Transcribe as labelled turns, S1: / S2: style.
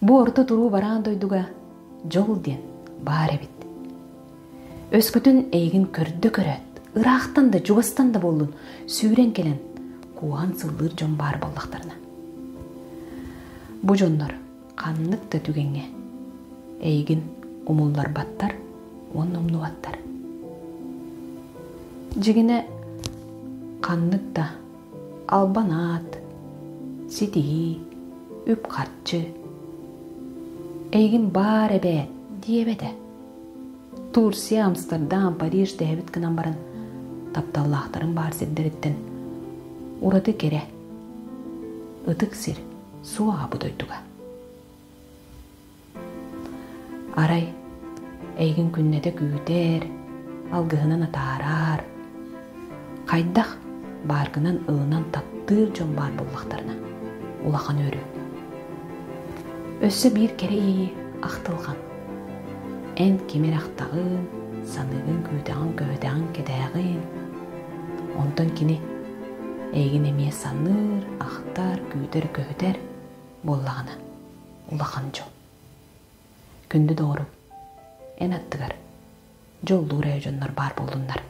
S1: Бу орто туруу бараан дойдуга жол диен бар эбит. Өскөтүн эйгин көрдө көрөт, ыраактан да жубастан да болдун сүүрен келен кууган сыллыр жон бар боллактарына. Бу жоннор каннык да түгеңе эйгин умуллар баттар, он умнубаттар. Жигине каннык да албанат, ситии, үп картчы, эйгин бар эбет диебете. Турция, Амстердам, Париж дебит кынан баран тапталлахтарын бар сирдериттен урады кере ытык сир суага будойдуга. Арай эйгин күннете күүтер, алгыһынан атаарар, кайдах баргынан ылынан таттыр жон бар боллактарына улахан өрү. Өссө бир кере ии актылган. Эн кемер актагын, саныгын күүтагын көбөтагын кедагын. Онтон кини эйгин эмие саныр, актар, күүтер, көбөтер боллагана улахан жол. Күндү доору эн аттыгар жолдуур жоннор бар болдундар.